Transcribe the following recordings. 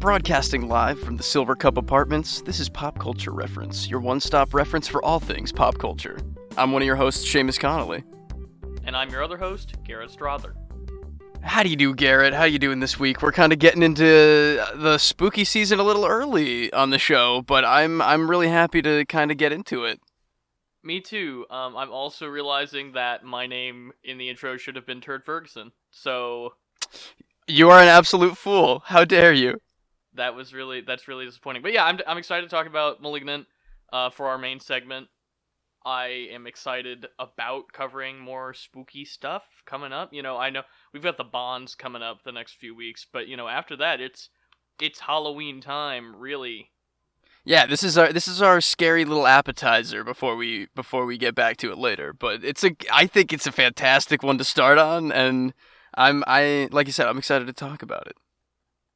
Broadcasting live from the Silver Cup Apartments, this is Pop Culture Reference, your one-stop reference for all things pop culture. I'm one of your hosts, Seamus Connolly. And I'm your other host, Garrett Strother. How do you do, Garrett? How you doing this week? We're kind of getting into the spooky season a little early on the show, but I'm really happy to kind of get into it. Me too. I'm also realizing that my name in the intro should have been Turd Ferguson, so... You are an absolute fool. How dare you? That's really disappointing. But yeah, I'm excited to talk about Malignant for our main segment. I am excited about covering more spooky stuff coming up. You know, I know we've got the Bonds coming up the next few weeks, but you know, after that it's Halloween time, really. Yeah, this is our scary little appetizer before we get back to it later. But I think it's a fantastic one to start on, and like you said, I'm excited to talk about it.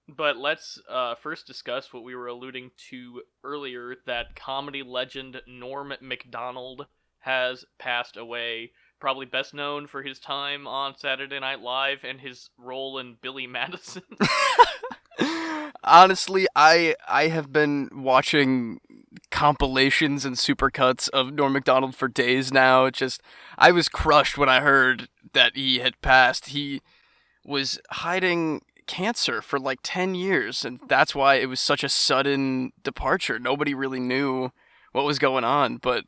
But let's first discuss what we were alluding to earlier, that comedy legend Norm Macdonald has passed away. Probably best known for his time on Saturday Night Live and his role in Billy Madison. Honestly, I have been watching compilations and supercuts of Norm Macdonald for days now. I was crushed when I heard that he had passed. He was hiding cancer for like 10 years, and that's why it was such a sudden departure. Nobody really knew what was going on, but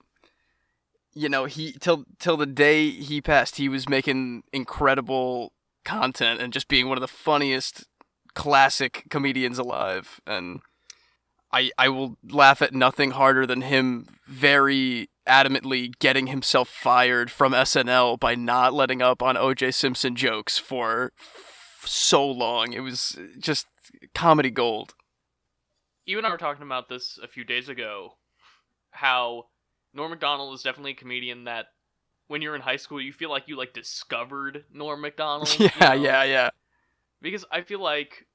you know, he till the day he passed, he was making incredible content and just being one of the funniest classic comedians alive. And I will laugh at nothing harder than him very adamantly getting himself fired from SNL by not letting up on O.J. Simpson jokes for so long. It was just comedy gold. You and I were talking about this a few days ago, how Norm Macdonald is definitely a comedian that when you're in high school, you feel like you discovered Norm Macdonald. Yeah, you know? yeah. Because I feel like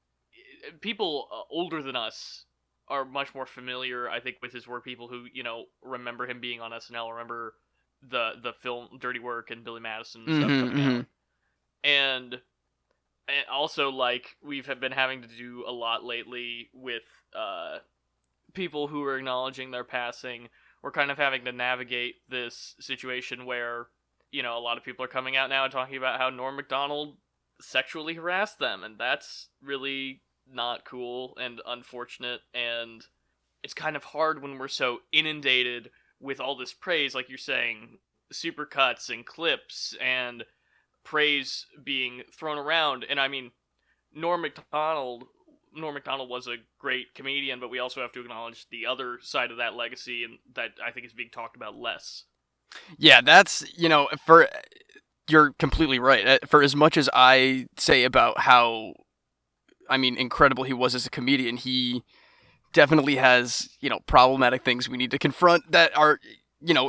people older than us are much more familiar, I think, with his work. People who, remember him being on SNL, remember the film Dirty Work and Billy Madison and stuff coming out. And also, we've been having to do a lot lately with people who are acknowledging their passing. We're kind of having to navigate this situation where, a lot of people are coming out now and talking about how Norm Macdonald sexually harassed them, and that's really not cool and unfortunate, and it's kind of hard when we're so inundated with all this praise, like you're saying, supercuts and clips and praise being thrown around. And I mean, Norm Macdonald was a great comedian, but we also have to acknowledge the other side of that legacy, and that I think is being talked about less. Yeah, that's, you're completely right. For as much as I say about how, incredible he was as a comedian, he definitely has, problematic things we need to confront that are,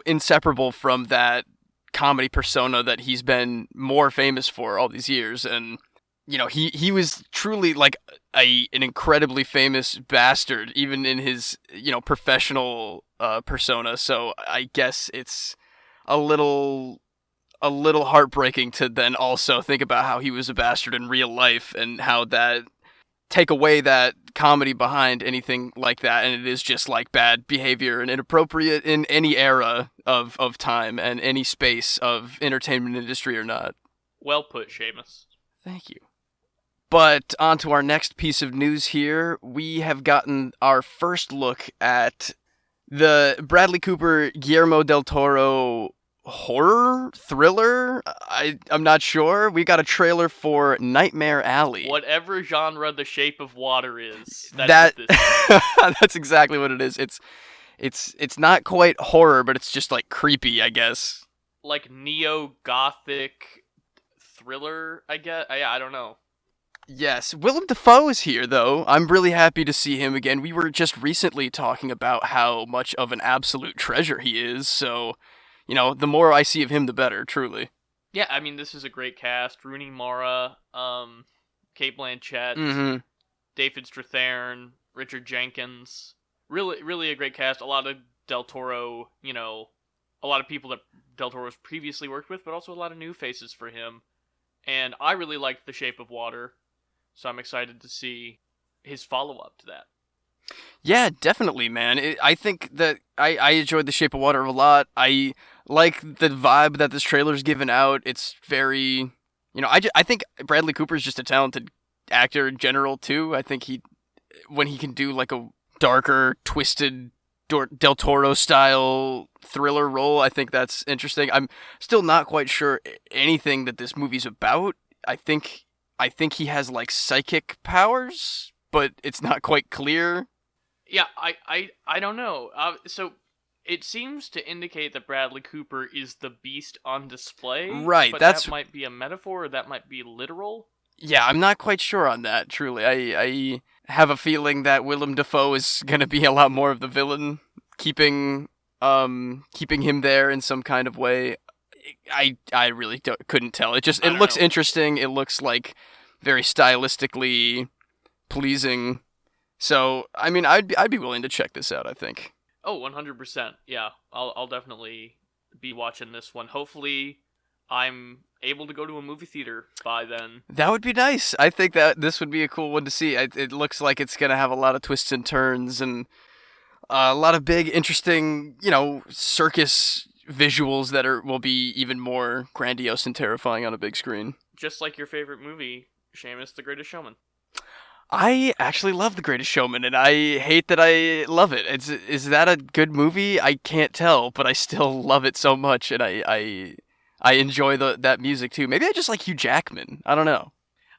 inseparable from that comedy persona that he's been more famous for all these years. And, he was truly an incredibly famous bastard, even in his, professional persona. So I guess it's a little heartbreaking to then also think about how he was a bastard in real life, and how that take away that comedy behind anything like that, and it is just bad behavior and inappropriate in any era of time and any space of entertainment industry or not. Well put, Seamus. Thank you. But on to our next piece of news here. We have gotten our first look at the Bradley Cooper, Guillermo del Toro horror thriller. I'm not sure. We got a trailer for Nightmare Alley. Whatever genre The Shape of Water is, that's exactly what it is. It's not quite horror, but it's just creepy, I guess. Neo-gothic thriller, I guess. I don't know. Yes, Willem Dafoe is here, though. I'm really happy to see him again. We were just recently talking about how much of an absolute treasure he is, so the more I see of him, the better, truly. Yeah, this is a great cast. Rooney Mara, Cate Blanchett, David Strathairn, Richard Jenkins. Really, really a great cast. A lot of Del Toro, a lot of people that Del Toro's previously worked with, but also a lot of new faces for him. And I really liked The Shape of Water, so I'm excited to see his follow up to that. Yeah, definitely, man. I think that I enjoyed The Shape of Water a lot. I like the vibe that this trailer's given out. It's very, I think Bradley Cooper's just a talented actor in general too. I think when he can do like a darker, twisted Del Toro style thriller role, I think that's interesting. I'm still not quite sure anything that this movie's about. I think he has like psychic powers, but it's not quite clear. Yeah, I don't know. So it seems to indicate that Bradley Cooper is the beast on display. Right, but that's that might be a metaphor, or that might be literal. Yeah, I'm not quite sure on that, truly. I have a feeling that Willem Dafoe is going to be a lot more of the villain, keeping him there in some kind of way. I really couldn't tell. It looks interesting. It looks like very stylistically pleasing. So, I mean, I'd be willing to check this out, I think. Oh, 100%. Yeah, I'll definitely be watching this one. Hopefully I'm able to go to a movie theater by then. That would be nice. I think that this would be a cool one to see. It looks like it's going to have a lot of twists and turns and a lot of big, interesting, circus visuals that will be even more grandiose and terrifying on a big screen. Just like your favorite movie, Seamus, The Greatest Showman. I actually love The Greatest Showman, and I hate that I love it. Is that a good movie? I can't tell, but I still love it so much, and I enjoy that music too. Maybe I just like Hugh Jackman. I don't know.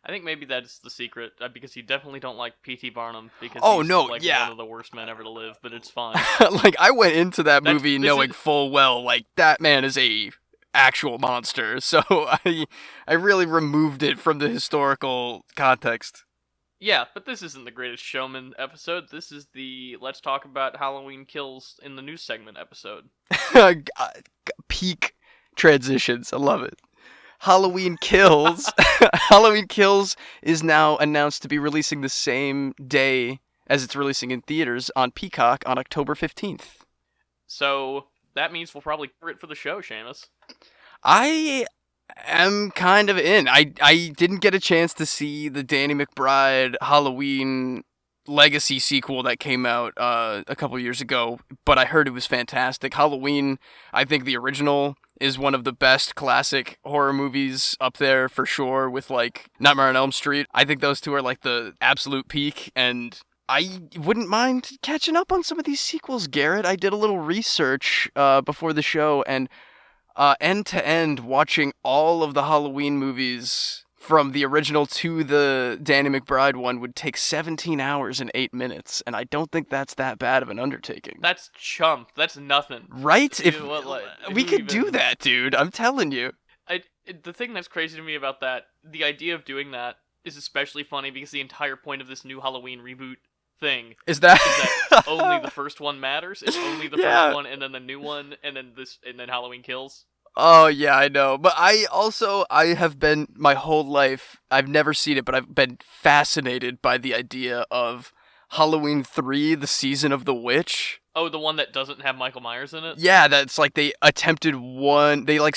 I think maybe that's the secret, because you definitely don't like P.T. Barnum, because he's no, like yeah. one of the worst men ever to live, but it's fine. Like, I went into that movie knowing full well, like, that man is a actual monster, so I really removed it from the historical context. Yeah, but this isn't the Greatest Showman episode. This is the Let's Talk About Halloween Kills in the News segment episode. Peak transitions. I love it. Halloween Kills. Halloween Kills is now announced to be releasing the same day as it's releasing in theaters on Peacock on October 15th. So that means we'll probably cover it for the show, Seamus. I am kind of in. I didn't get a chance to see the Danny McBride Halloween Legacy sequel that came out a couple years ago, but I heard it was fantastic. Halloween, I think the original is one of the best classic horror movies up there for sure, with like Nightmare on Elm Street. I think those two are like the absolute peak, and I wouldn't mind catching up on some of these sequels, Garrett. I did a little research before the show, and end to end watching all of the Halloween movies from the original to the Danny McBride one would take 17 hours and 8 minutes, and I don't think that's that bad of an undertaking. That's chump. That's nothing. Right? We could do that, dude. I'm telling you. The thing that's crazy to me about that, the idea of doing that, is especially funny because the entire point of this new Halloween reboot thing is that only the first one matters. It's only the first one, and then the new one, and then Halloween Kills. Oh, yeah, I know. But I have been, my whole life, I've never seen it, but I've been fascinated by the idea of Halloween 3, The Season of the Witch. Oh, the one that doesn't have Michael Myers in it? Yeah, that's like they attempted one, they like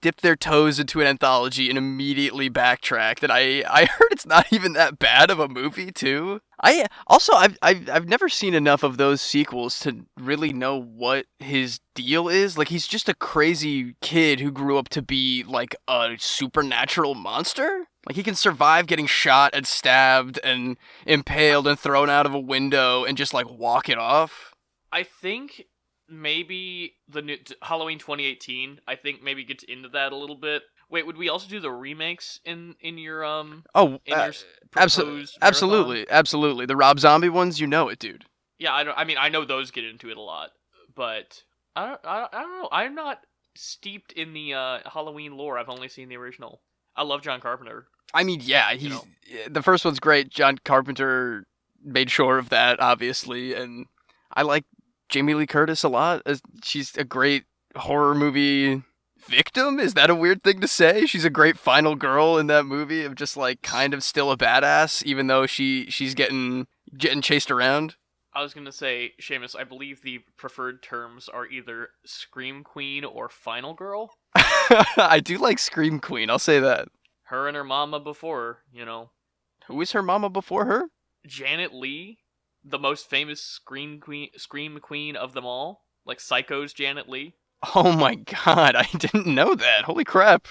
dipped their toes into an anthology and immediately backtracked. And I heard it's not even that bad of a movie, too. I've never seen enough of those sequels to really know what his deal is. Like, he's just a crazy kid who grew up to be like a supernatural monster. Like, he can survive getting shot and stabbed and impaled and thrown out of a window and just like walk it off. I think maybe the new Halloween 2018, I think maybe gets into that a little bit. Wait, would we also do the remakes in your absolutely. The Rob Zombie ones, you know it, dude. Yeah, I know those get into it a lot, but I don't know. I'm not steeped in the Halloween lore. I've only seen the original. I love John Carpenter. I mean, yeah, the first one's great. John Carpenter made sure of that, obviously, and I like Jamie Lee Curtis a lot. She's a great horror movie victim. Is that a weird thing to say? She's a great final girl in that movie of just like kind of still a badass, even though she's getting chased around. I was gonna say, Seamus, I believe the preferred terms are either Scream Queen or Final Girl. I do like Scream Queen, I'll say that. Her and her mama before, Who is her mama before her? Janet Leigh, the most famous scream queen of them all, like Psycho's Janet Leigh. Oh my god, I didn't know that. Holy crap.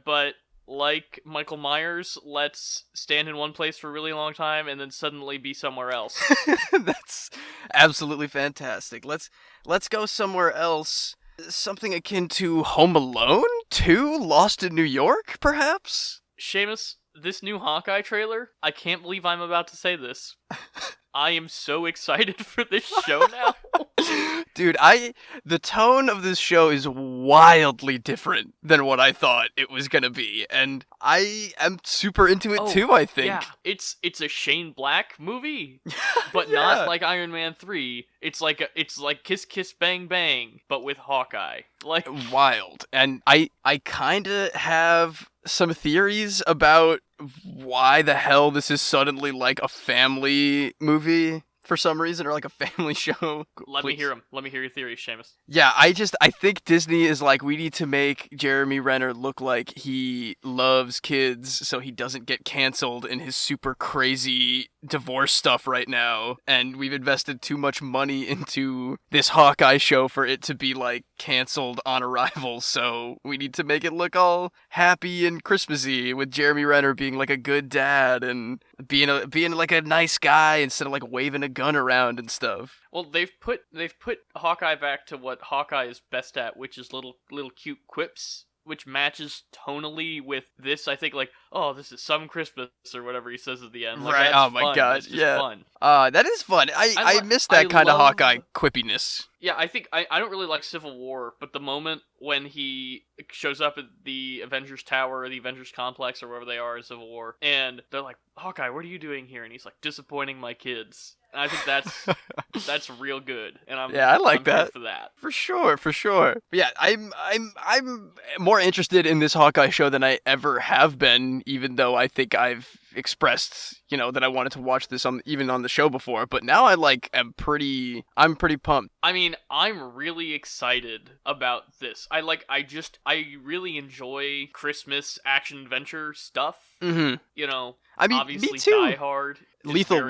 But like Michael Myers, let's stand in one place for a really long time and then suddenly be somewhere else. That's absolutely fantastic. Let's go somewhere else. Something akin to Home Alone 2? Lost in New York, perhaps? Seamus, this new Hawkeye trailer, I can't believe I'm about to say this. I am so excited for this show now. Dude, the tone of this show is wildly different than what I thought it was gonna be, and I am super into it too, I think. Yeah, it's a Shane Black movie, but Yeah. not like Iron Man 3. It's like Kiss Kiss Bang Bang, but with Hawkeye. Like Wild. And I kinda have some theories about why the hell this is suddenly like a family movie for some reason, or like a family show. let me hear them. Let me hear your theories, Seamus. Yeah, I think Disney is like, we need to make Jeremy Renner look like he loves kids so he doesn't get canceled in his super crazy divorce stuff right now. And we've invested too much money into this Hawkeye show for it to be like canceled on arrival. So we need to make it look all happy and Christmassy with Jeremy Renner being like a good dad and being like a nice guy instead of like waving a gun around and stuff. Well, they've put Hawkeye back to what Hawkeye is best at, which is little cute quips, which matches tonally with this. I think like, oh, this is some Christmas or whatever he says at the end. Like, Right. that's Oh my fun. god. That's just Yeah. fun. That is fun. I miss that kind of love- Hawkeye quippiness. Yeah, I think I don't really like Civil War, but the moment when he shows up at the Avengers Tower or the Avengers Complex or wherever they are in Civil War, and they're like, Hawkeye, what are you doing here? And he's like, disappointing my kids. And I think that's real good. And I'm I like I'm here that. for that. For sure. But yeah, I'm more interested in this Hawkeye show than I ever have been, even though I think I've expressed, that I wanted to watch this even on the show before. But now I'm pretty pumped. I mean, I'm really excited about this. I really enjoy Christmas action adventure stuff. Mm-hmm. I mean, Obviously me too. Die Hard. Lethal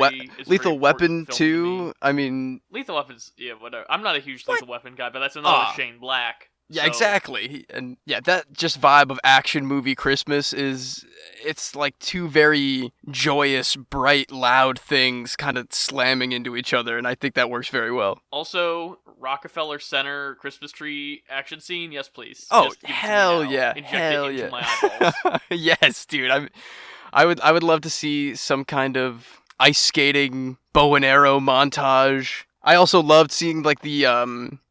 Weapon too. I mean, Lethal Weapon's whatever. I'm not a huge Lethal Weapon guy, but that's another Shane Black. Yeah, so. exactly. And yeah, that just vibe of action movie Christmas it's like two very joyous, bright, loud things kind of slamming into each other, and I think that works very well. Also, Rockefeller Center Christmas tree action scene, yes please. Oh, just give it to me hell now. yeah. Inject Hell it into yeah. my eyeballs. Yes, dude. I would love to see some kind of ice skating bow and arrow montage. I also loved seeing like the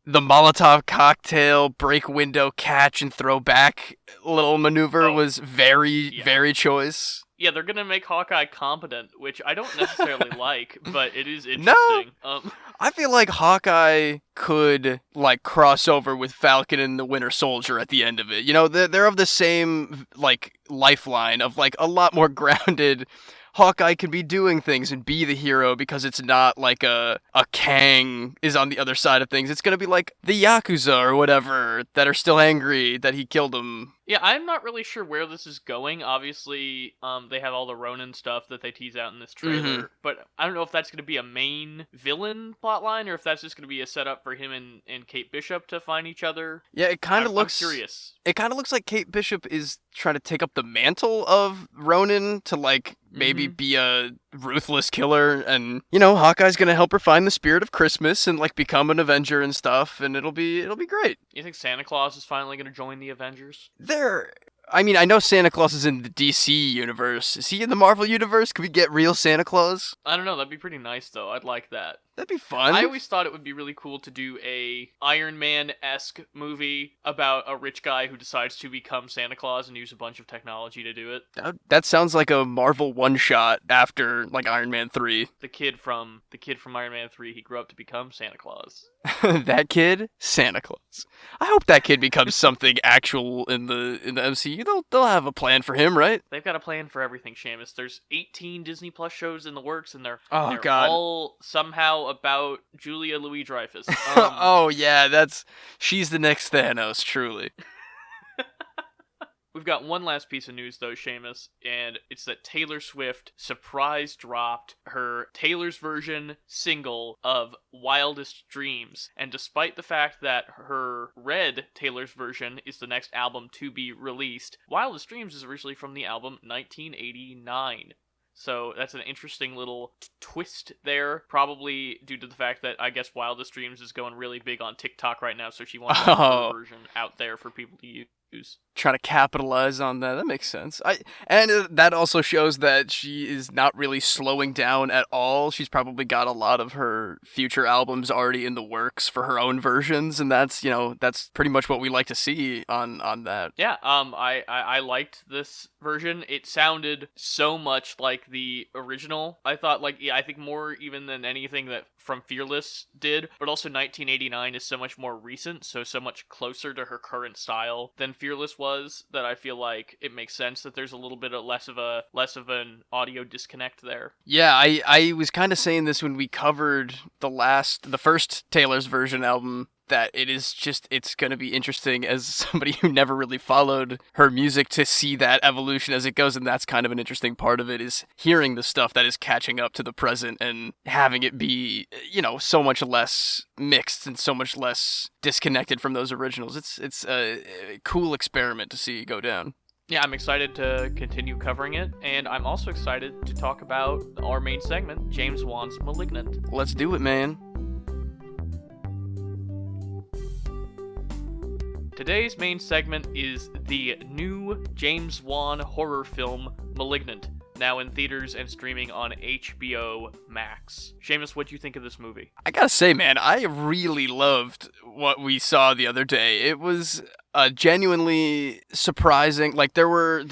Molotov cocktail break window catch and throw back little maneuver was very choice. Yeah, they're gonna make Hawkeye competent, which I don't necessarily like, but it is interesting. No, I feel like Hawkeye could like cross over with Falcon and the Winter Soldier at the end of it. They're of the same like lifeline of like a lot more grounded. Hawkeye can be doing things and be the hero because it's not like a Kang is on the other side of things. It's going to be like the Yakuza or whatever that are still angry that he killed them. Yeah, I'm not really sure where this is going. Obviously, they have all the Ronin stuff that they tease out in this trailer, but I don't know if that's going to be a main villain plotline or if that's just going to be a setup for him and Kate Bishop to find each other. Yeah, it kind of looks... I'm curious. It kind of looks like Kate Bishop is trying to take up the mantle of Ronin to like maybe be a ruthless killer, and Hawkeye's going to help her find the spirit of Christmas and like become an Avenger and stuff, and it'll be great. You think Santa Claus is finally going to join the Avengers? I mean, I know Santa Claus is in the DC universe. Is he in the Marvel universe? Could we get real Santa Claus? I don't know. That'd be pretty nice, though. I'd like that. That'd be fun. I always thought it would be really cool to do a Iron Man-esque movie about a rich guy who decides to become Santa Claus and use a bunch of technology to do it. That sounds like a Marvel one-shot after like Iron Man 3. The kid from Iron Man 3, he grew up to become Santa Claus. That kid, Santa Claus. I hope that kid becomes something actual in the MCU. They'll have a plan for him, right? They've got a plan for everything, Seamus. There's 18 Disney Plus shows in the works, and they're God. all somehow about Julia Louis-Dreyfus. Oh yeah, she's the next Thanos, truly. We've got one last piece of news, though, Seamus, and it's that Taylor Swift surprise dropped her Taylor's version single of Wildest Dreams. And despite the fact that her Red Taylor's version is the next album to be released, Wildest Dreams is originally from the album 1989. So that's an interesting little twist there, probably due to the fact that I guess Wildest Dreams is going really big on TikTok right now, so she wants her version out there for people to use. Trying to capitalize on that. That makes sense. That also shows that she is not really slowing down at all. She's probably got a lot of her future albums already in the works for her own versions, and that's pretty much what we like to see on that. Yeah, I liked this version. It sounded so much like the original. I thought, I think more even than anything that from Fearless did, but also 1989 is so much more recent, so much closer to her current style than Fearless was, that I feel like it makes sense that there's a little bit of less of an audio disconnect there. Yeah, I was kind of saying this when we covered the first Taylor's version album, that it's going to be interesting as somebody who never really followed her music to see that evolution as it goes, and that's kind of an interesting part of it, is hearing the stuff that is catching up to the present and having it be, so much less mixed and so much less disconnected from those originals. It's a cool experiment to see go down. Yeah, I'm excited to continue covering it, and I'm also excited to talk about our main segment, James Wan's Malignant. Let's do it, man. Today's main segment is the new James Wan horror film, Malignant, now in theaters and streaming on HBO Max. Seamus, what do you think of this movie? I gotta say, man, I really loved what we saw the other day. It was genuinely surprising. Like, there were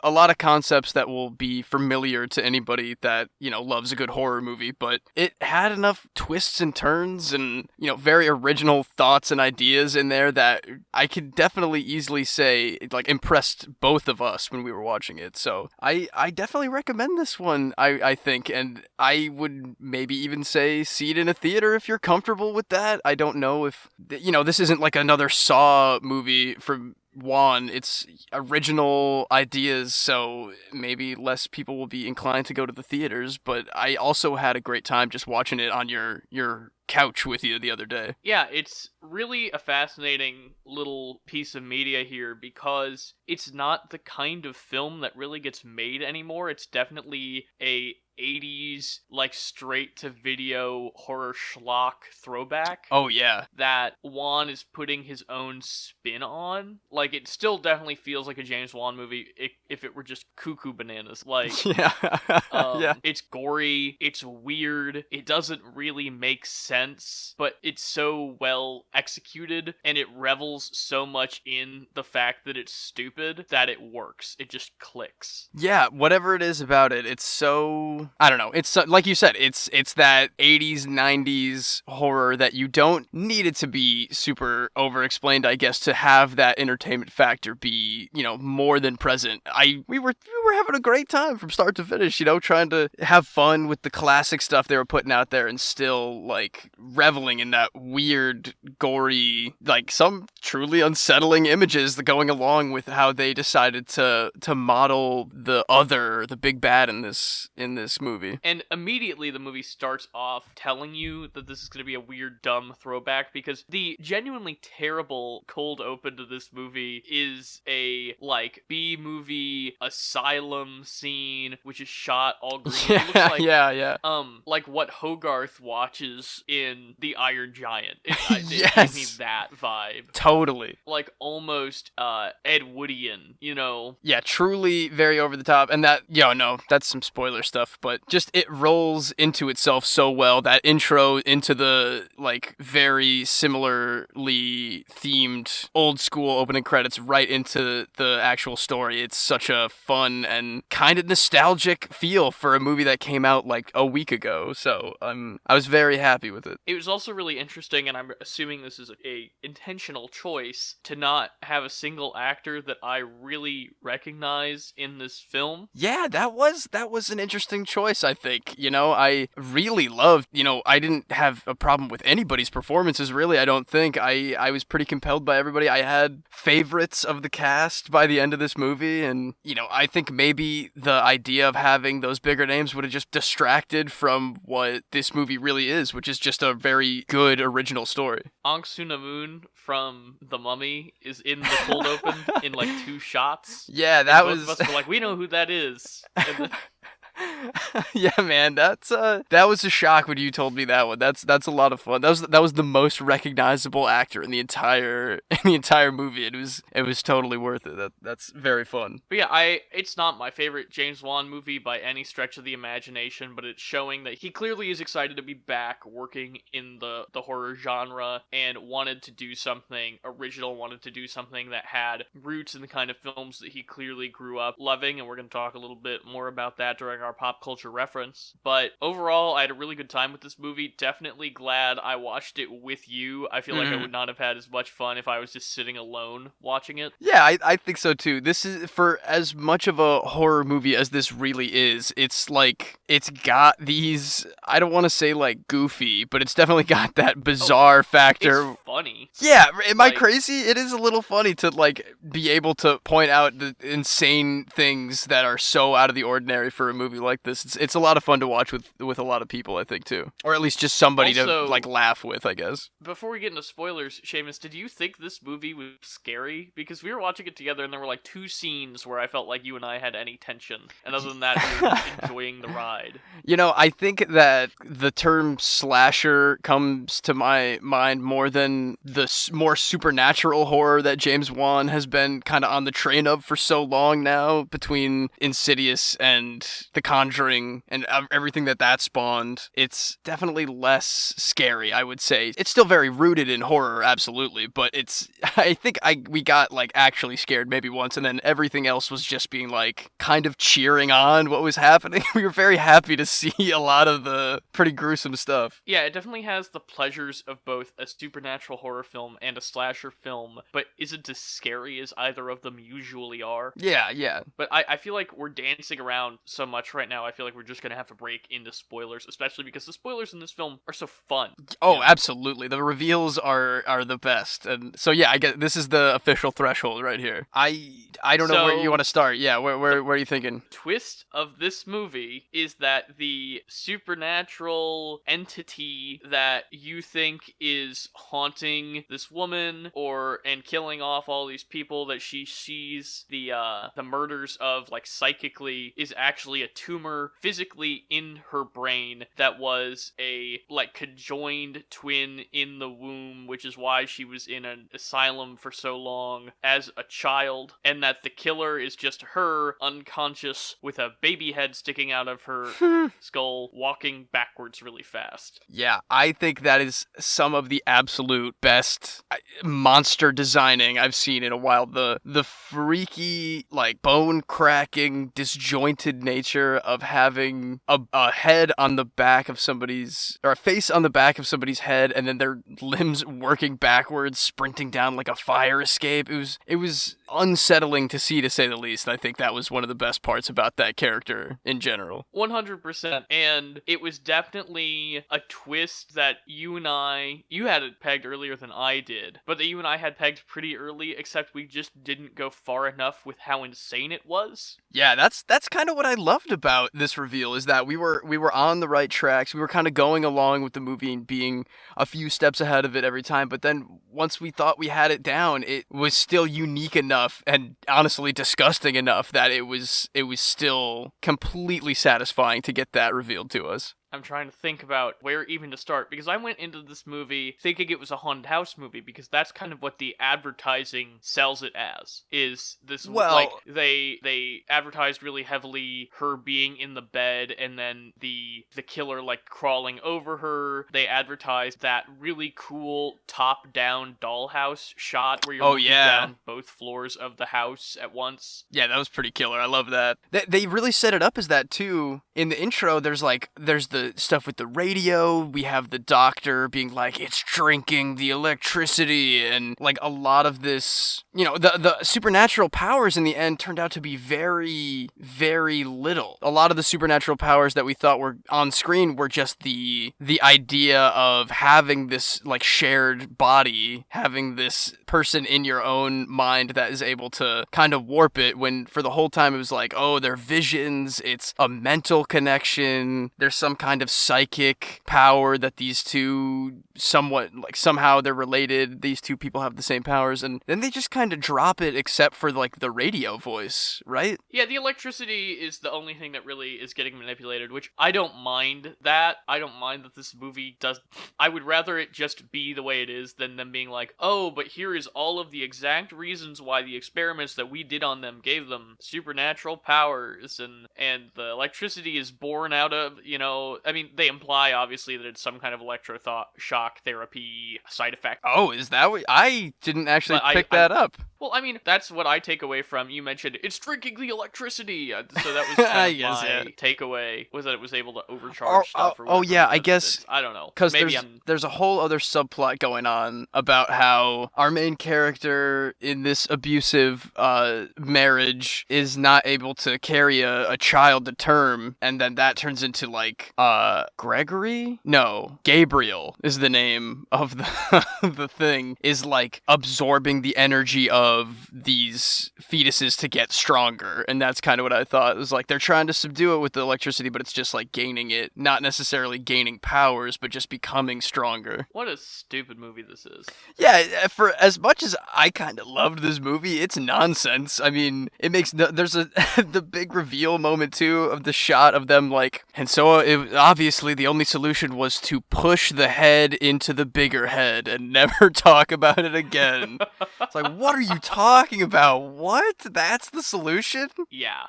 a lot of concepts that will be familiar to anybody that, loves a good horror movie, but it had enough twists and turns and, very original thoughts and ideas in there that I could definitely easily say, impressed both of us when we were watching it. So I definitely recommend this one, I think, and I would maybe even say see it in a theater if you're comfortable with that. I don't know if, this isn't like another Saw movie from Wan. It's original ideas, so maybe less people will be inclined to go to the theaters, but I also had a great time just watching it on your couch with you the other day. Yeah, it's really a fascinating little piece of media here because it's not the kind of film that really gets made anymore. It's definitely a 80s, straight to video horror schlock throwback. Oh, yeah. That Wan is putting his own spin on. It still definitely feels like a James Wan movie if it were just cuckoo bananas. Yeah. Yeah. It's gory, it's weird, it doesn't really make sense, but it's so well executed, and it revels so much in the fact that it's stupid that it works. It just clicks. Yeah, whatever it is about it, it's so, I don't know, it's like you said, it's that 80s, 90s horror that you don't need it to be super over-explained, I guess, to have that entertainment factor be, more than present. We were having a great time from start to finish, trying to have fun with the classic stuff they were putting out there and still, reveling in that weird, gory, some truly unsettling images that going along with how they decided to model the big bad in this movie. And immediately the movie starts off telling you that this is going to be a weird, dumb throwback, because the genuinely terrible cold open to this movie is a, B-movie asylum scene, which is shot all green. Yeah, it looks like, yeah. Like what Hogarth watches in The Iron Giant. It Yes. gives me that vibe. Totally. Almost Ed Woodian, Yeah, truly very over the top. And that, that's some spoiler stuff, but just it rolls into itself so well. That intro into the, very similarly themed old school opening credits right into the actual story. It's such a fun and kind of nostalgic feel for a movie that came out, a week ago. So I was very happy with with it. It was also really interesting, and I'm assuming this is a intentional choice, to not have a single actor that I really recognize in this film. Yeah, that was an interesting choice, I think. I really loved, I didn't have a problem with anybody's performances, really, I don't think. I was pretty compelled by everybody. I had favorites of the cast by the end of this movie, and, I think maybe the idea of having those bigger names would have just distracted from what this movie really is, which is just a very good original story. Aung Suna-moon from The Mummy is in the cold open in like 2 shots. Yeah, that both was... of us were like, we know who that is. And then... Yeah, man, that was a shock when you told me that one. That's a lot of fun. That was the most recognizable actor in the entire movie. It was totally worth it. That's very fun. But yeah, it's not my favorite James Wan movie by any stretch of the imagination, but it's showing that he clearly is excited to be back working in the horror genre and wanted to do something original, wanted to do something that had roots in the kind of films that he clearly grew up loving, and we're going to talk a little bit more about that during our pop culture reference. But overall, I had a really good time with this movie. Definitely glad I watched it with you. I feel like I would not have had as much fun if I was just sitting alone watching it. Yeah, I think so too. This is, for as much of a horror movie as this really is, it's like, it's got these, I don't want to say like goofy, but it's definitely got that bizarre factor. It's funny. Yeah, am I crazy? It is a little funny to like be able to point out the insane things that are so out of the ordinary for a movie like this. It's a lot of fun to watch with a lot of people, I think, too. Or at least just somebody also, to like laugh with, I guess. Before we get into spoilers, Seamus, did you think this movie was scary? Because we were watching it together and there were like 2 scenes where I felt like you and I had any tension. And other than that, we were enjoying the ride. I think that the term slasher comes to my mind more than the more supernatural horror that James Wan has been kind of on the train of for so long now, between Insidious and The Conjuring and everything that spawned. It's definitely less scary, I would say. It's still very rooted in horror, absolutely, but I think we got like actually scared maybe once, and then everything else was just being like kind of cheering on what was happening. We were very happy to see a lot of the pretty gruesome stuff. Yeah, it definitely has the pleasures of both a supernatural horror film and a slasher film, but isn't as scary as either of them usually are. Yeah. But I feel like we're dancing around so much right now, I feel like we're just going to have to break into spoilers, especially because the spoilers in this film are so fun. Oh, absolutely. The reveals are the best. And so yeah, I guess this is the official threshold right here. I don't know where you want to start. Yeah, where are you thinking? Twist of this movie is that the supernatural entity that you think is haunting this woman and killing off all these people that she sees the murders of, like, psychically, is actually a tumor physically in her brain that was a like conjoined twin in the womb, which is why she was in an asylum for so long as a child, and that the killer is just her unconscious with a baby head sticking out of her skull, walking backwards really fast. Yeah, I think that is some of the absolute best monster designing I've seen in a while. The freaky, like, bone cracking, disjointed nature of having a head on the back of somebody's, or a face on the back of somebody's head, and then their limbs working backwards, sprinting down like a fire escape. It was unsettling to see, to say the least. I think that was one of the best parts about that character in general. 100%. And it was definitely a twist that you had it pegged earlier than I did, but that you and I had pegged pretty early, except we just didn't go far enough with how insane it was. Yeah, that's kind of what I loved about this reveal, is that we were on the right tracks. We were kind of going along with the movie and being a few steps ahead of it every time, but then once we thought we had it down, it was still unique enough and honestly disgusting enough that it was still completely satisfying to get that revealed to us. I'm trying to think about where even to start, because I went into this movie thinking it was a haunted house movie, because that's kind of what the advertising sells it as, is this, like, they advertised really heavily her being in the bed, and then the killer, like, crawling over her. They advertised that really cool top-down dollhouse shot where you're looking down both floors of the house at once. Yeah, that was pretty killer. I love that. They really set it up as that, too. In the intro, there's the the stuff with the radio. We have the doctor being like, it's drinking the electricity, and like a lot of this, the supernatural powers in the end turned out to be very, very little. A lot of the supernatural powers that we thought were on screen were just the idea of having this like shared body, having this person in your own mind that is able to kind of warp it, when for the whole time it was like, oh, they're visions, it's a mental connection, there's some kind of psychic power that these two somewhat, like somehow they're related, these two people have the same powers, and then they just kind of drop it except for like the radio voice, right? Yeah, the electricity is the only thing that really is getting manipulated, which I don't mind that. I don't mind that this movie does. I would rather it just be the way it is than them being like, oh, but here is all of the exact reasons why the experiments that we did on them gave them supernatural powers, and the electricity is born out of, I mean, they imply obviously that it's some kind of shock therapy side effect. Oh, is that what? I didn't actually pick that up. Well, I mean, that's what I take away from, you mentioned, it's drinking the electricity, so that was kind of my takeaway, was that it was able to overcharge stuff. I guess, I don't know. Because there's a whole other subplot going on about how our main character in this abusive marriage is not able to carry a child to term, and then that turns into like, Gregory? No, Gabriel is the name of the thing, is like absorbing the energy of these fetuses to get stronger, and that's kind of what I thought. It was like they're trying to subdue it with the electricity, but it's just like gaining it, not necessarily gaining powers, but just becoming stronger. What a stupid movie this is. Yeah, for as much as I kind of loved this movie, it's nonsense. I mean, it makes there's the big reveal moment too of the shot of them like, and so obviously the only solution was to push the head into the bigger head and never talk about it again. It's like, what are you talking about? What? That's the solution? Yeah,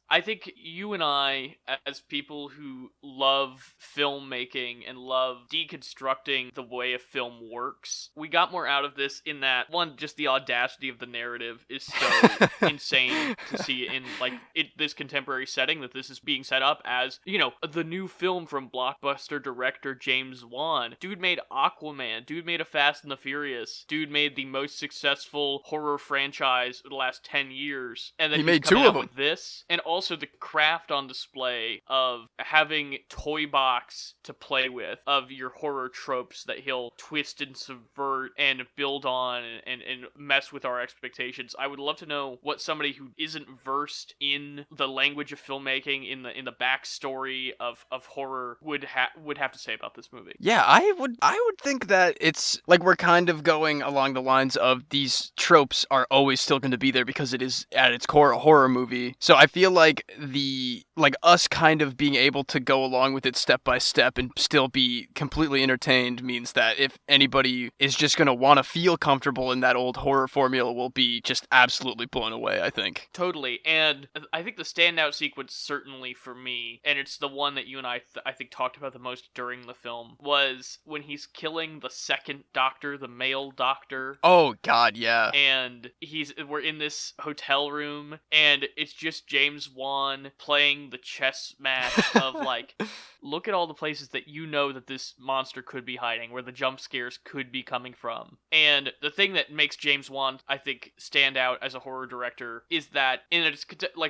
I think you and I, as people who love filmmaking and love deconstructing the way a film works, we got more out of this in that, one, just the audacity of the narrative is so insane to see in like this contemporary setting, that this is being set up as, the new film from blockbuster director James Wan. Dude made Aquaman, dude made a Fast and the Furious, dude made the most successful horror franchise of the last 10 years, and then he made two of them with this, and also the craft on display of having toy box to play with of your horror tropes that he'll twist and subvert and build on and mess with our expectations. I would love to know what somebody who isn't versed in the language of filmmaking, in the backstory of horror would have to say about this movie. Yeah, I would think that it's like we're kind of going along the lines of these tropes are always still going to be there because it is at its core a horror movie. So I feel like us kind of being able to go along with it step by step and still be completely entertained means that if anybody is just going to want to feel comfortable in that old horror formula, will be just absolutely blown away, I think. Totally. And I think the standout sequence, certainly for me, and it's the one that you and I think talked about the most during the film, was when he's killing the second doctor, the male doctor. Oh god, yeah. And we're in this hotel room, and it's just James Wan playing the chess match of like, look at all the places that that this monster could be hiding, where the jump scares could be coming from. And the thing that makes James Wan, I think, stand out as a horror director is that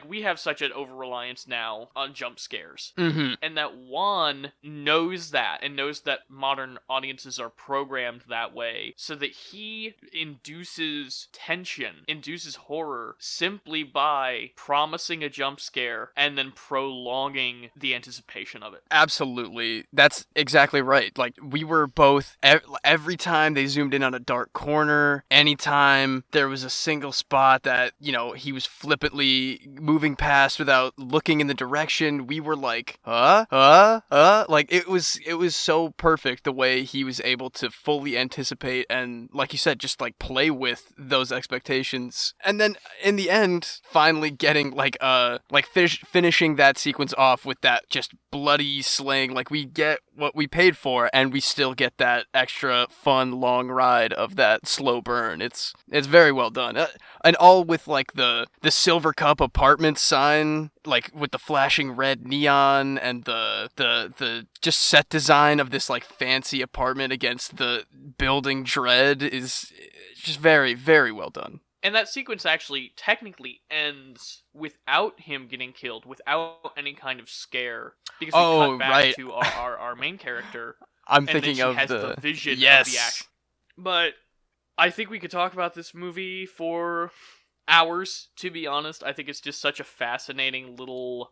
we have such an over-reliance now on jump scares. Mm-hmm. And that Wan knows that, and knows that modern audiences are programmed that way, so that he induces tension, induces horror, simply by promising a jump scare and then prolonging the anticipation of it. Absolutely. That's exactly right. Like, we were both, every time they zoomed in on a dark corner, anytime there was a single spot that, he was flippantly moving past without looking in the direction, we were like, like, it was so perfect the way he was able to fully anticipate and, like you said, just like play with those expectations. And then in the end, finally getting finishing that sequence off with that just bloody slaying. Like, we get what we paid for, and we still get that extra fun long ride of that slow burn. It's very well done, and all with like the Silver Cup Apartments sign, like with the flashing red neon, and the just set design of this like fancy apartment against the building dread is just very, very well done. And that sequence actually technically ends without him getting killed, without any kind of scare, because we cut back right. to our main character. I'm and thinking then she of has the vision yes. of the action. But I think we could talk about this movie for hours, to be honest. I think it's just such a fascinating little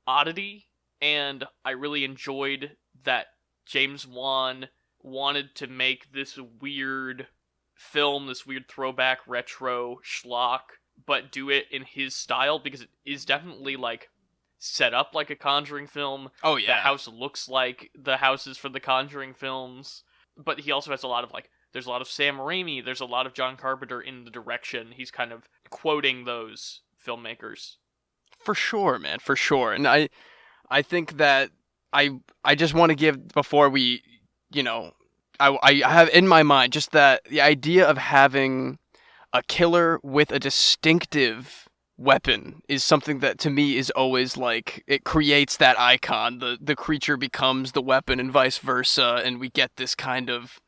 oddity, and I really enjoyed that James Wan wanted to make this weird film, this weird throwback retro schlock, but do it in his style, because it is definitely like set up like a Conjuring film. Oh yeah, the house looks like the houses for the Conjuring films, but he also has a lot of like, there's a lot of Sam Raimi, there's a lot of John Carpenter in the direction. He's kind of quoting those filmmakers. For sure, man, for sure. And I think that I just want to give, before we, I have in my mind just that the idea of having a killer with a distinctive weapon is something that to me is always like, it creates that icon. The creature becomes the weapon and vice versa, and we get this kind of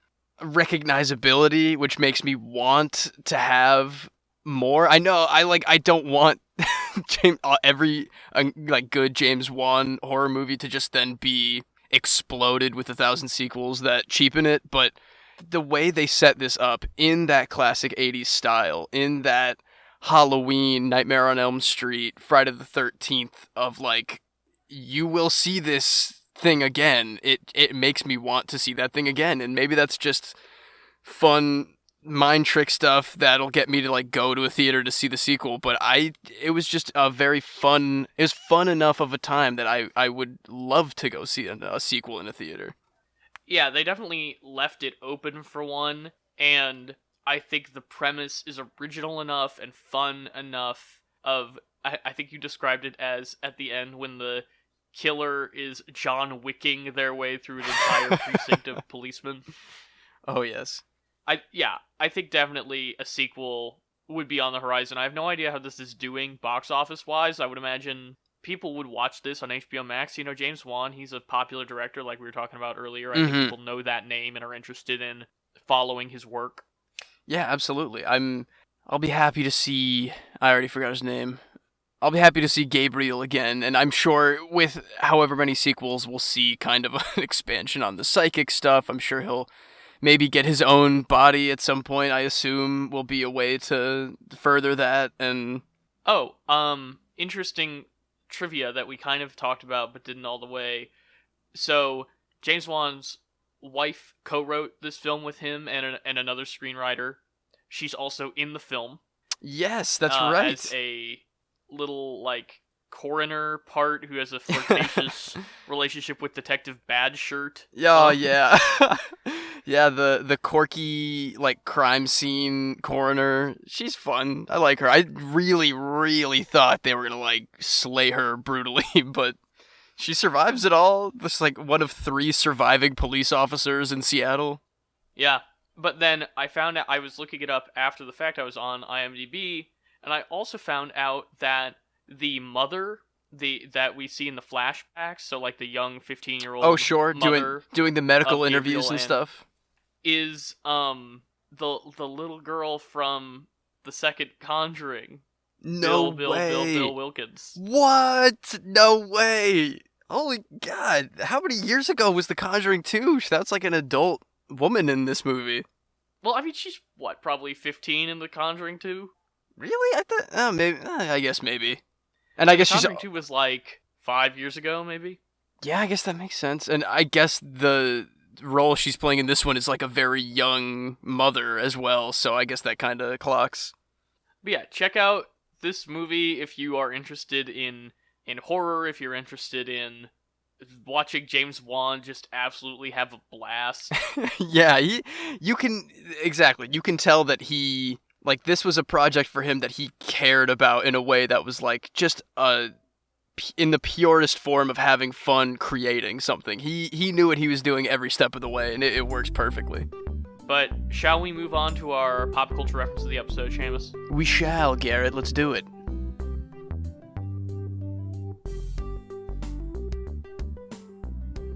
recognizability, which makes me want to have more. I know I don't want every like good James Wan horror movie to just then be exploded with 1,000 sequels that cheapen it, but the way they set this up in that classic 80s style, in that Halloween, Nightmare on Elm Street, Friday the 13th of like, you will see this thing again. It makes me want to see that thing again, and maybe that's just fun mind trick stuff that'll get me to like go to a theater to see the sequel, but it was just a very fun, it was fun enough of a time that I would love to go see a sequel in a theater. Yeah, they definitely left it open for one, and I think the premise is original enough and fun enough. I think you described it as, at the end, when the killer is John Wicking their way through an entire precinct of policemen. Oh yes. I think definitely a sequel would be on the horizon. I have no idea how this is doing box office wise. I would imagine people would watch this on HBO Max. James Wan, he's a popular director like we were talking about earlier. I think people know that name and are interested in following his work. Yeah, absolutely. I'll be happy to see, I already forgot his name. I'll be happy to see Gabriel again, and I'm sure with however many sequels we'll see kind of an expansion on the psychic stuff. I'm sure he'll maybe get his own body at some point, I assume, will be a way to further that. And interesting trivia that we kind of talked about but didn't all the way. So James Wan's wife co-wrote this film with him and another screenwriter. She's also in the film. Yes, that's right. As a little like coroner part who has a flirtatious relationship with Detective Badshirt. Oh yeah. Yeah, the quirky like crime scene coroner. She's fun. I like her. I really, really thought they were gonna like slay her brutally, but she survives it all. This like one of 3 surviving police officers in Seattle. Yeah, but then I found out, I was looking it up after the fact. I was on IMDb, and I also found out that the mother, that we see in the flashbacks, so like the young 15-year-old oh sure, mother doing the medical interviews and stuff, is the little girl from the second Conjuring. No Bill Wilkins. What? No way. Holy God. How many years ago was The Conjuring 2? That's like an adult woman in this movie. Well, I mean, she's, what, probably 15 in The Conjuring 2? Really? I thought, maybe, I guess maybe. And I guess she's... Conjuring 2 was like 5 years ago, maybe? Yeah, I guess that makes sense. And I guess the role she's playing in this one is like a very young mother as well, so I guess that kind of clocks. But yeah, check out this movie if you are interested in horror, if you're interested in watching James Wan just absolutely have a blast. Yeah, you can tell that he, like, this was a project for him that he cared about in a way that was like just a in the purest form of having fun creating something. He knew what he was doing every step of the way, and it works perfectly. But shall we move on to our pop culture reference of the episode, Seamus? We shall, Garrett. Let's do it.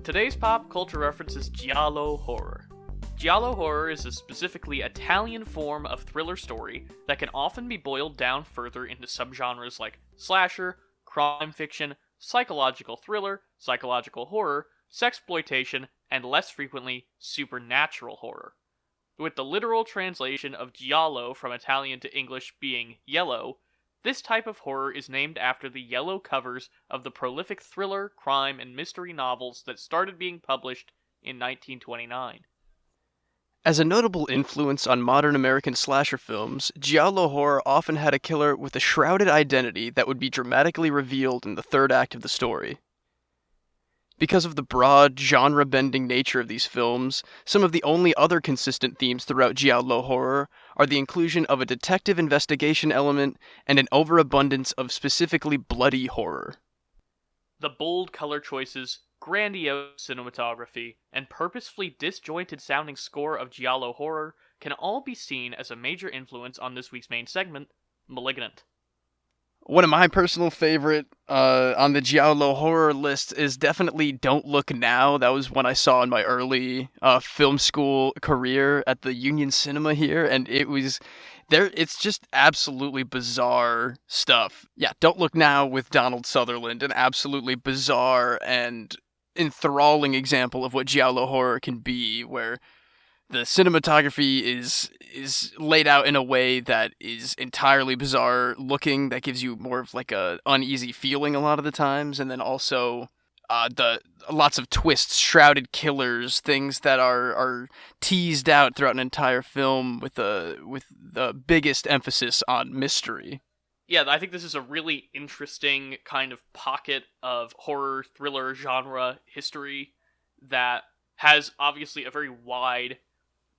Today's pop culture reference is Giallo horror. Giallo horror is a specifically Italian form of thriller story that can often be boiled down further into subgenres like slasher, crime fiction, psychological thriller, psychological horror, sexploitation, and less frequently, supernatural horror. With the literal translation of giallo from Italian to English being yellow, this type of horror is named after the yellow covers of the prolific thriller, crime, and mystery novels that started being published in 1929. As a notable influence on modern American slasher films, giallo horror often had a killer with a shrouded identity that would be dramatically revealed in the third act of the story. Because of the broad, genre-bending nature of these films, some of the only other consistent themes throughout giallo horror are the inclusion of a detective investigation element and an overabundance of specifically bloody horror. The bold color choices, grandiose cinematography, and purposefully disjointed-sounding score of giallo horror can all be seen as a major influence on this week's main segment, Malignant. One of my personal favorite on the giallo horror list is definitely Don't Look Now. That was one I saw in my early film school career at the Union Cinema here, and it was there. It's just absolutely bizarre stuff. Yeah, Don't Look Now with Donald Sutherland, an absolutely bizarre and enthralling example of what giallo horror can be, where the cinematography is laid out in a way that is entirely bizarre looking, that gives you more of like a uneasy feeling a lot of the times, and then also the lots of twists, shrouded killers, things that are teased out throughout an entire film with the biggest emphasis on mystery. Yeah, I think this is a really interesting kind of pocket of horror thriller genre history that has obviously a very wide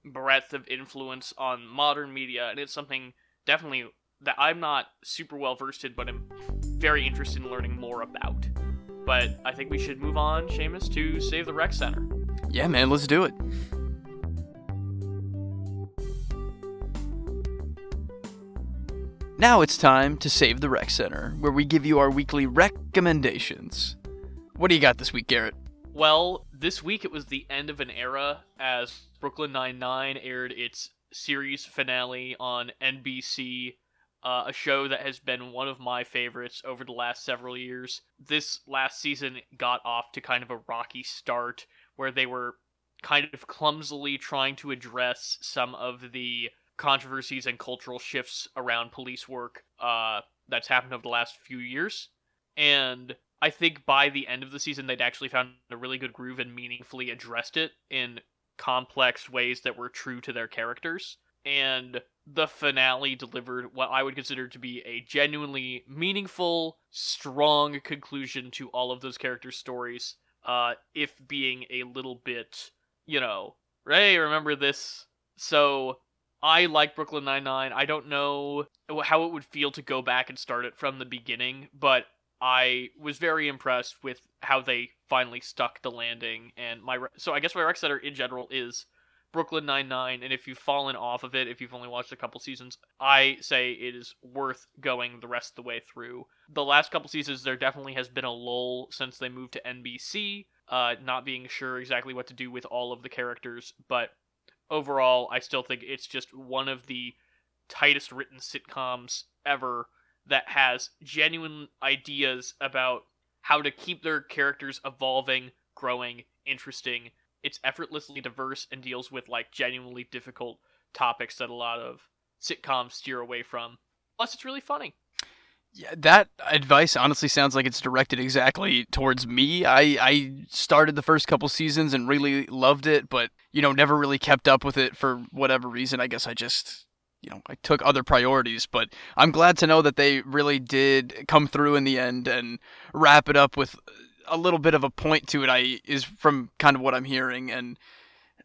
breadth of influence on modern media, and it's something definitely that I'm not super well versed in, but I'm very interested in learning more about. But I think we should move on, Seamus, to Save the Rec Center. Yeah, man, let's do it. Now it's time to Save the Rec Center, where we give you our weekly recommendations. What do you got this week, Garrett? Well, this week it was the end of an era as Brooklyn Nine-Nine aired its series finale on NBC, a show that has been one of my favorites over the last several years. This last season got off to kind of a rocky start, where they were kind of clumsily trying to address some of the controversies and cultural shifts around police work that's happened over the last few years. And I think by the end of the season, they'd actually found a really good groove and meaningfully addressed it in complex ways that were true to their characters. And the finale delivered what I would consider to be a genuinely meaningful, strong conclusion to all of those characters' stories, if being a little bit, hey, remember this? So I like Brooklyn Nine-Nine. I don't know how it would feel to go back and start it from the beginning, but I was very impressed with how they finally stuck the landing, and so I guess my rec center in general is Brooklyn Nine-Nine, and if you've fallen off of it, if you've only watched a couple seasons, I say it is worth going the rest of the way through. The last couple seasons, there definitely has been a lull since they moved to NBC, not being sure exactly what to do with all of the characters, but overall, I still think it's just one of the tightest written sitcoms ever that has genuine ideas about how to keep their characters evolving, growing, interesting. It's effortlessly diverse and deals with genuinely difficult topics that a lot of sitcoms steer away from. Plus, it's really funny. Yeah, that advice honestly sounds like it's directed exactly towards me. I started the first couple seasons and really loved it, but, never really kept up with it for whatever reason. I guess I just, I took other priorities, but I'm glad to know that they really did come through in the end and wrap it up with a little bit of a point to it, is from kind of what I'm hearing, and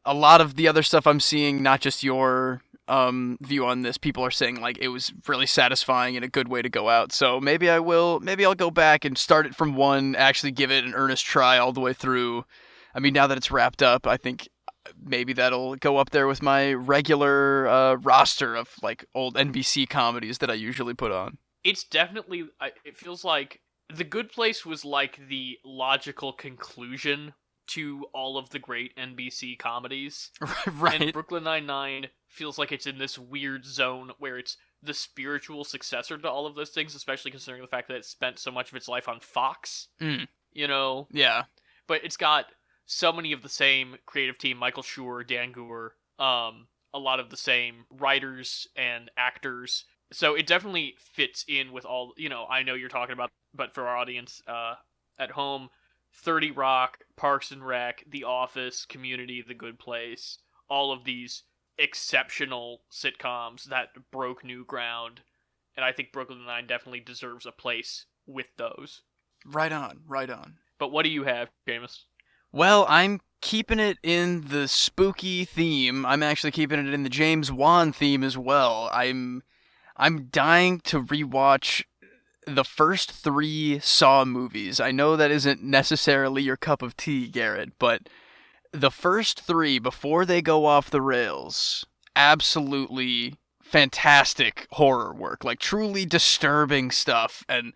a lot of the other stuff I'm seeing, not just your view on this. People are saying like it was really satisfying and a good way to go out. So maybe I will. Maybe I'll go back and start it from 1. Actually, give it an earnest try all the way through. I mean, now that it's wrapped up, I think maybe that'll go up there with my regular roster of like old NBC comedies that I usually put on. It's definitely. It feels like The Good Place was like the logical conclusion to all of the great NBC comedies. Right. And Brooklyn Nine-Nine feels like it's in this weird zone where it's the spiritual successor to all of those things, especially considering the fact that it spent so much of its life on Fox. You know? Yeah. But it's got so many of the same creative team, Michael Schur, Dan Goor, a lot of the same writers and actors. So it definitely fits in with all, I know you're talking about, but for our audience at home, 30 Rock, Parks and Rec, The Office, Community, The Good Place, all of these exceptional sitcoms that broke new ground. And I think Brooklyn Nine definitely deserves a place with those. Right on, right on. But what do you have, Seamus? Well, I'm keeping it in the spooky theme. I'm actually keeping it in the James Wan theme as well. I'm dying to rewatch the first 3 Saw movies. I know that isn't necessarily your cup of tea, Garrett, but the first 3, before they go off the rails, absolutely fantastic horror work. Like, truly disturbing stuff, and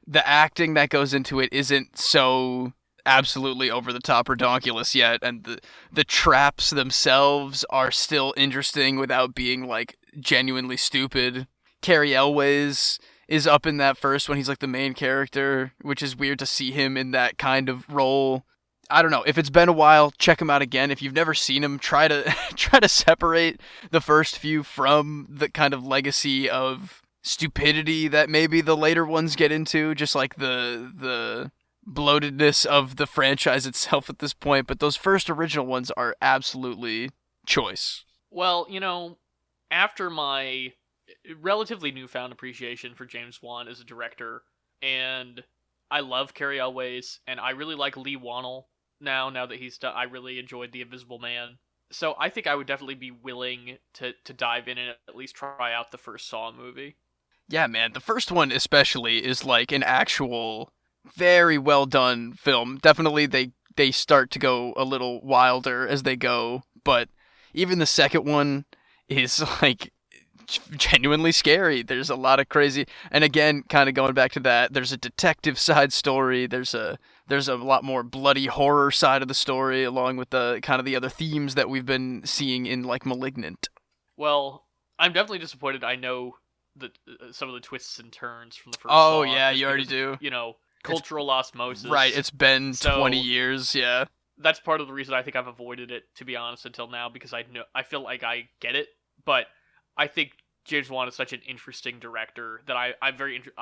the acting that goes into it isn't so absolutely over the top redonkulous yet, and the traps themselves are still interesting without being, like, genuinely stupid. Cary Elwes is up in that first one. He's like the main character, which is weird to see him in that kind of role. I don't know. If it's been a while, check him out again. If you've never seen him, try to separate the first few from the kind of legacy of stupidity that maybe the later ones get into, just like the bloatedness of the franchise itself at this point. But those first original ones are absolutely choice. Well, after my relatively newfound appreciation for James Wan as a director, and I love Cary Elwes, and I really like Lee Wannell now that he's done. I really enjoyed The Invisible Man, so I think I would definitely be willing to dive in and at least try out the first Saw movie. Yeah, man, the first one especially is like an actual very well done film. Definitely they start to go a little wilder as they go, but even the second one is like genuinely scary. There's a lot of crazy, and again, kind of going back to that, there's a detective side story. There's a lot more bloody horror side of the story, along with the kind of the other themes that we've been seeing in like Malignant. Well, I'm definitely disappointed. I know that some of the twists and turns from the first. Oh Saw, yeah, you already do. Cultural osmosis. Right, it's been 20 years. Yeah, that's part of the reason I think I've avoided it, to be honest, until now, because I feel like I get it, but I think James Wan is such an interesting director that I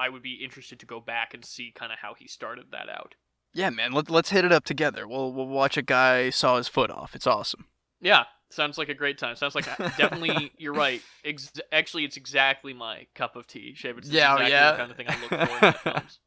would be interested to go back and see kind of how he started that out. Yeah, man, let's hit it up together. We'll watch a guy saw his foot off. It's awesome. Yeah, sounds like a great time. Sounds like definitely you're right. Actually, it's exactly my cup of tea, Shape. It's exactly the kind of thing I look for in films.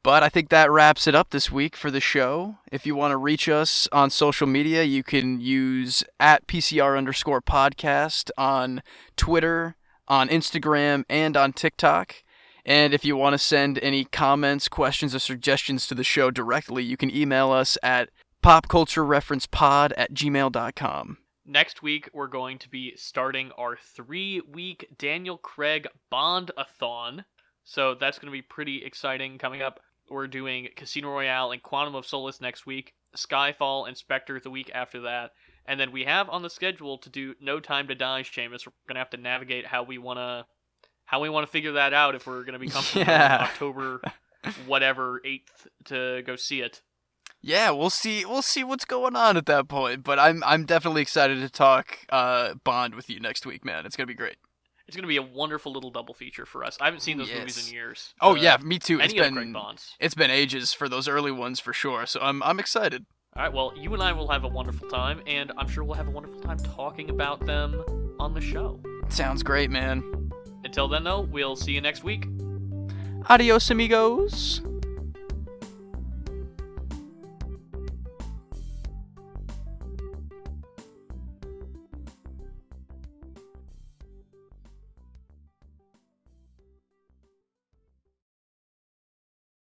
But I think that wraps it up this week for the show. If you want to reach us on social media, you can use @PCR_podcast on Twitter, on Instagram, and on TikTok. And if you want to send any comments, questions, or suggestions to the show directly, you can email us at popculturereferencepod@gmail.com. Next week, we're going to be starting our 3-week Daniel Craig Bond-a-thon. So that's going to be pretty exciting coming up. We're doing Casino Royale and Quantum of Solace next week, Skyfall and Spectre the week after that. And then we have on the schedule to do No Time to Die, Seamus. We're going to have to navigate how we want to figure that out if we're going to be comfortable on October whatever 8th to go see it. Yeah, we'll see what's going on at that point, but I'm definitely excited to talk Bond with you next week, man. It's going to be great. It's going to be a wonderful little double feature for us. I haven't seen those movies in years. Oh yeah, me too. Any of Craig Bonds. It's been ages for those early ones for sure, so I'm excited. All right, well, you and I will have a wonderful time, and I'm sure we'll have a wonderful time talking about them on the show. Sounds great, man. Until then, though, we'll see you next week. Adios, amigos.